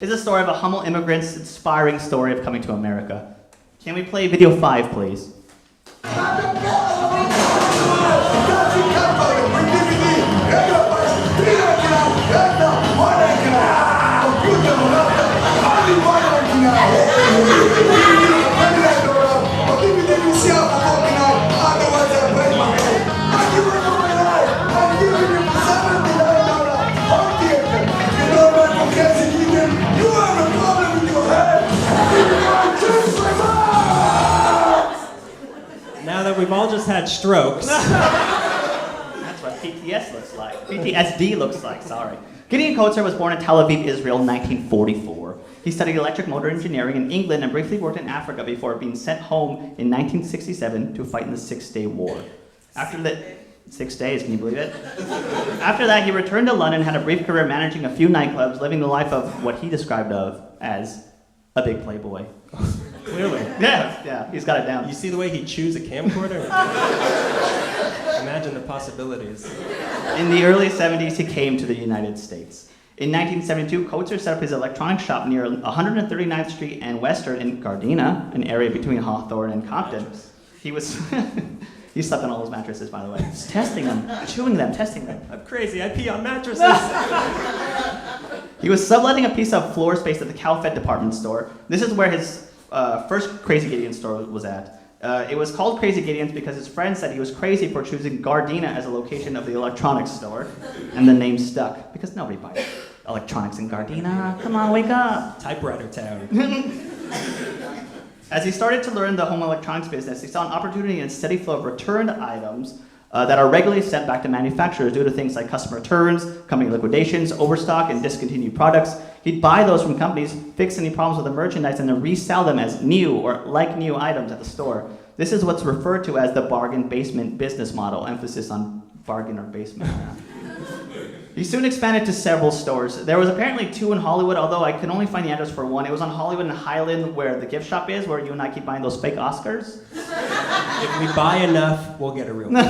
is a story of a humble immigrant's inspiring story of coming to America. Can we play video 5, please? Now that we've all just had strokes. That's what PTSD looks like, sorry. Gideon Koetzer was born in Tel Aviv, Israel in 1944. He studied electric motor engineering in England and briefly worked in Africa before being sent home in 1967 to fight in the Six-Day War. After the 6 days, can you believe it? After that, he returned to London and had a brief career managing a few nightclubs, living the life of what he described as a big playboy. Clearly. Yeah, he's got it down. You see the way he chews a camcorder? Imagine the possibilities. In the early 70s, he came to the United States. In 1972, Koetzer set up his electronics shop near 139th Street and Western in Gardena, an area between Hawthorne and Compton. He slept on all those mattresses, by the way. Just testing them, chewing them, testing them. I'm crazy, I pee on mattresses. He was subletting a piece of floor space at the CalFed department store. This is where his first Crazy Gideon store was at. It was called Crazy Gideon's because his friend said he was crazy for choosing Gardena as a location of the electronics store, and the name stuck, because nobody buys electronics in Gardena. Come on, wake up. Typewriter town. As he started to learn the home electronics business, he saw an opportunity in a steady flow of returned items that are regularly sent back to manufacturers due to things like customer returns, company liquidations, overstock, and discontinued products. He'd buy those from companies, fix any problems with the merchandise, and then resell them as new or like new items at the store. This is what's referred to as the bargain basement business model, emphasis on bargain or basement. He soon expanded to several stores. There was apparently 2 in Hollywood, although I could only find the address for one. It was on Hollywood and Highland, where the gift shop is, where you and I keep buying those fake Oscars. If we buy enough, we'll get a real one.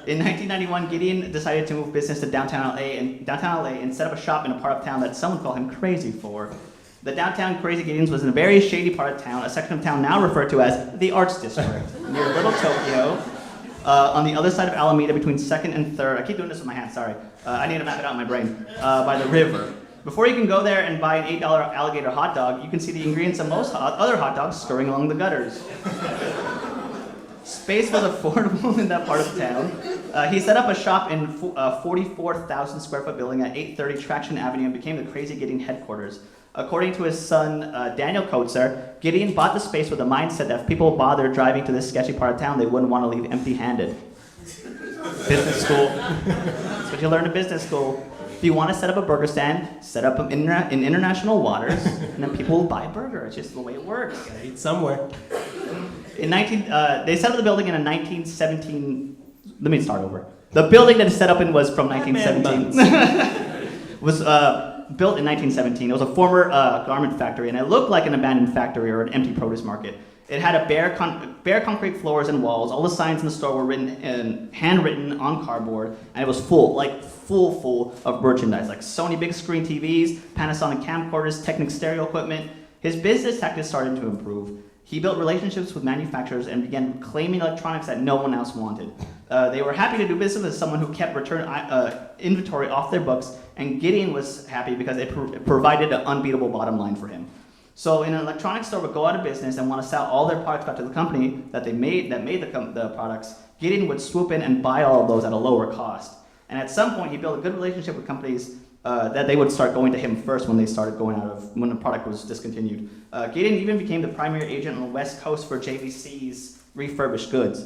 In 1991, Gideon decided to move business to downtown LA and set up a shop in a part of town that someone called him crazy for. The downtown Crazy Gideon's was in a very shady part of town, a section of town now referred to as the Arts District, near Little Tokyo. On the other side of Alameda, between 2nd and 3rd, I keep doing this with my hand, sorry. I need to map it out in my brain. By the river. Before you can go there and buy an $8 alligator hot dog, you can see the ingredients of most other hot dogs scurrying along the gutters. Space was affordable in that part of town. He set up a shop in a 44,000 square foot building at 830 Traction Avenue and became the Crazy Gideon headquarters. According to his son, Daniel Koetzer, Gideon bought the space with the mindset that if people bothered driving to this sketchy part of town, they wouldn't want to leave empty-handed. Business school. That's what you learn in business school. If you want to set up a burger stand, set up them in international waters, and then people will buy a burger. It's just the way it works. Gotta eat somewhere. They set up the building in a 1917. Let me start over. The building that it set up in was from 1917. Was built in 1917. It was a former garment factory, and it looked like an abandoned factory or an empty produce market. It had a bare concrete floors and walls. All the signs in the store were handwritten on cardboard, and it was full of merchandise, like Sony big screen TVs, Panasonic camcorders, Technic stereo equipment. His business tactics started to improve. He built relationships with manufacturers and began claiming electronics that no one else wanted. They were happy to do business with someone who kept return inventory off their books, and Gideon was happy because it provided an unbeatable bottom line for him. So an electronics store would go out of business and want to sell all their products back to the company that made the products. Gideon would swoop in and buy all of those at a lower cost. And at some point, he built a good relationship with companies that they would start going to him first when the product was discontinued. Gideon even became the primary agent on the West Coast for JVC's refurbished goods.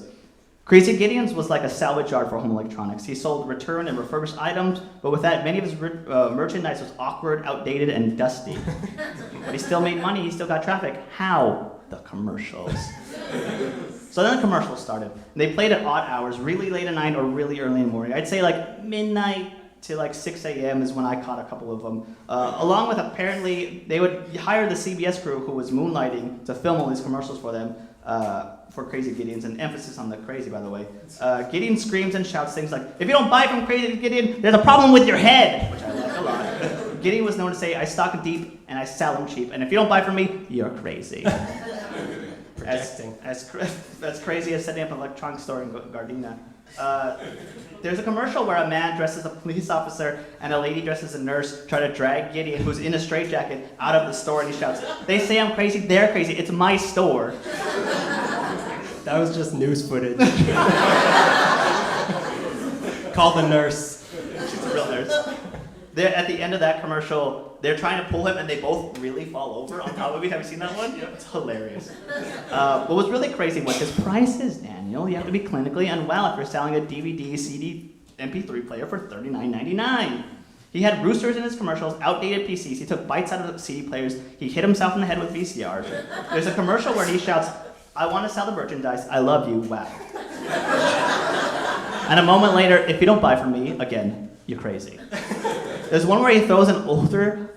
Crazy Gideon's was like a salvage yard for home electronics. He sold returned and refurbished items, but with that, many of his merchandise was awkward, outdated, and dusty. But he still made money, he still got traffic. How? The commercials. So then the commercials started. They played at odd hours, really late at night or really early in the morning. I'd say like midnight to like 6 a.m. is when I caught a couple of them. Along with apparently, they would hire the CBS crew who was moonlighting to film all these commercials for them. For Crazy Gideon's, and emphasis on the crazy, by the way. Gideon screams and shouts things like, "If you don't buy from Crazy Gideon, there's a problem with your head," which I like a lot. Gideon was known to say, "I stock deep and I sell them cheap, and if you don't buy from me, you're crazy." Projecting. As crazy as setting up an electronics store in Gardena. There's a commercial where a man dressed as a police officer and a lady dressed as a nurse try to drag Gideon, who's in a straitjacket, out of the store, and he shouts, "They say I'm crazy, they're crazy, it's my store." That was just news footage. Call the nurse. She's a real nurse. At the end of that commercial, they're trying to pull him and they both really fall over on top of me. Have you seen that one? It's hilarious. What was really crazy was his prices, Daniel. You have to be clinically unwell if you're selling a DVD, CD, MP3 player for $39.99. He had roosters in his commercials, outdated PCs. He took bites out of the CD players. He hit himself in the head with VCRs. There's a commercial where he shouts, "I want to sell the merchandise. I love you. Wow." And a moment later, "If you don't buy from me, again, you're crazy." There's one where he throws an older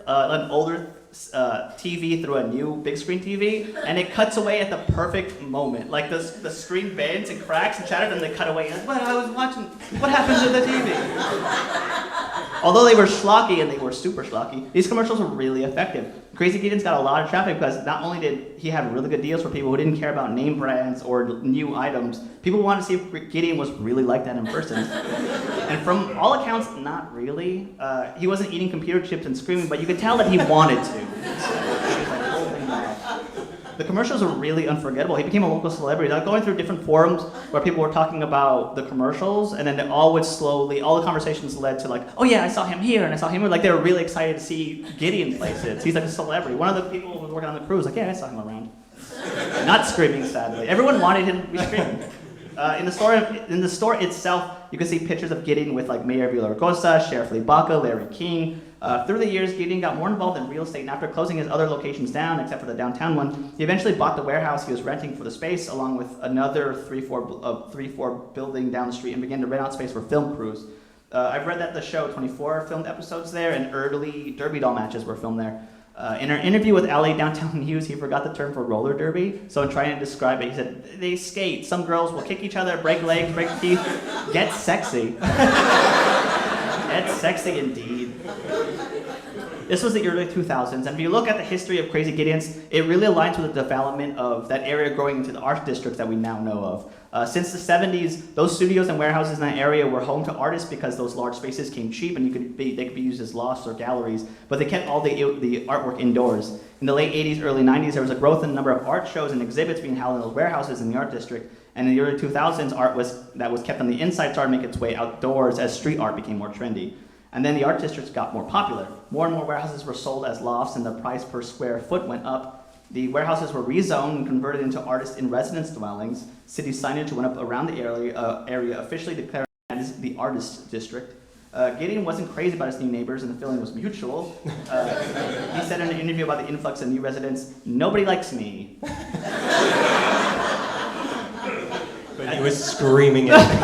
TV through a new big screen TV, and it cuts away at the perfect moment. Like the screen bends and cracks and shatters, and they cut away. Like, "But I was watching. What happened to the TV?" Although they were schlocky, and they were super schlocky, these commercials were really effective. Crazy Gideon's got a lot of traffic because not only did he have really good deals for people who didn't care about name brands or new items, people wanted to see if Gideon was really like that in person. And from all accounts, not really. He wasn't eating computer chips and screaming, but you could tell that he wanted to. So he was like holding back. The commercials were really unforgettable. He became a local celebrity. I was going through different forums where people were talking about the commercials, and then they all would slowly, all the conversations led to like, "Oh yeah, I saw him here, and I saw him here." Like they were really excited to see Gideon places. He's like a celebrity. One of the people who was working on the crew was like, "Yeah, I saw him around." Not screaming, sadly. Everyone wanted him to be screaming. In the store itself, you can see pictures of Gideon with like Mayor Villaraigosa, Sheriff Lee Baca, Larry King. Through the years, Gideon got more involved in real estate, and after closing his other locations down, except for the downtown one, he eventually bought the warehouse he was renting for the space, along with another 3-4 building down the street, and began to rent out space for film crews. I've read that the show 24 filmed episodes there, and early derby doll matches were filmed there. In our interview with LA Downtown News, he forgot the term for roller derby, so in trying to describe it, he said, "They skate. Some girls will kick each other, break legs, break teeth. Get sexy." Get sexy indeed. This was the early 2000s, and if you look at the history of Crazy Gideons, it really aligns with the development of that area growing into the art district that we now know of. Since the 70s, those studios and warehouses in that area were home to artists because those large spaces came cheap and they could be used as lofts or galleries, but they kept all the artwork indoors. In the late 80s, early 90s, there was a growth in the number of art shows and exhibits being held in those warehouses in the art district, and in the early 2000s, art that was kept on the inside started to make its way outdoors as street art became more trendy. And then the art districts got more popular. More and more warehouses were sold as lofts, and the price per square foot went up. The warehouses were rezoned and converted into artist-in-residence dwellings. City signage went up around the area officially declaring it as the artist district. Gideon wasn't crazy about his new neighbors, and the feeling was mutual. He said in an interview about the influx of new residents, "Nobody likes me." But he was screaming at me.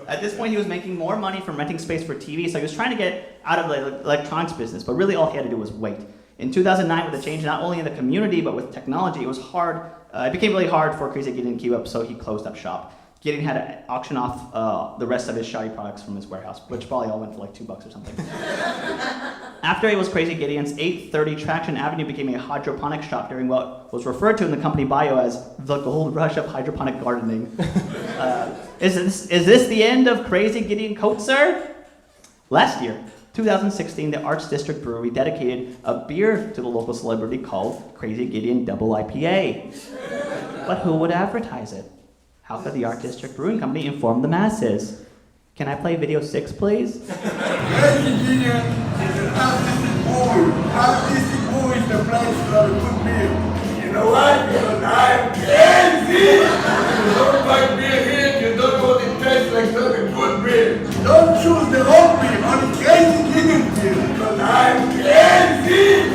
At this point, he was making more money from renting space for TV, so he was trying to get out of the electronics business, but really all he had to do was wait. In 2009, with a change not only in the community, but with technology, it became really hard for Crazy Gideon to keep up, so he closed up shop. Gideon had to auction off the rest of his shoddy products from his warehouse, which probably all went for like $2 or something. After it was Crazy Gideon's, 830 Traction Avenue became a hydroponic shop during what was referred to in the company bio as the gold rush of hydroponic gardening. Is this the end of Crazy Gideon Coatser? Last year, 2016, the Arts District Brewery dedicated a beer to the local celebrity called Crazy Gideon Double IPA. But who would advertise it? How could the Art District Brewing Company inform the masses? Can I play video 6, please? Crazy Gideon is an artistic boy. Artistic boy is the place for a good beer. You know why? Because I'm crazy! You don't like beer here, you don't know what it tastes like, not a good beer. Don't choose the wrong beer, only Crazy Gideon beer. Because I'm crazy!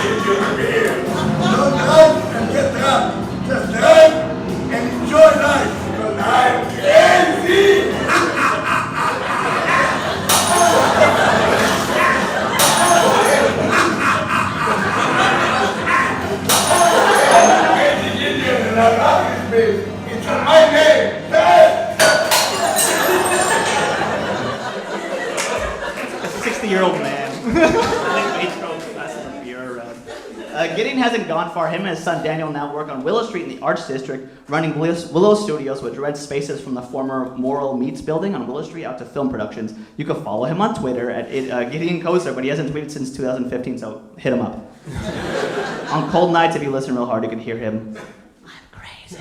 It's your beer. Don't drive and get drunk. Just drive and enjoy life. Because I'm crazy! Crazy Gideon, 60-year-old man. Age code glasses and beer around. Gideon hasn't gone far. Him and his son Daniel now work on Willow Street in the Arts District, running Willow Studios, which rents spaces from the former Moral Meats building on Willow Street out to film productions. You can follow him on Twitter at Gideon Kozer, but he hasn't tweeted since 2015, so hit him up. On cold nights, if you listen real hard, you can hear him. I'm crazy.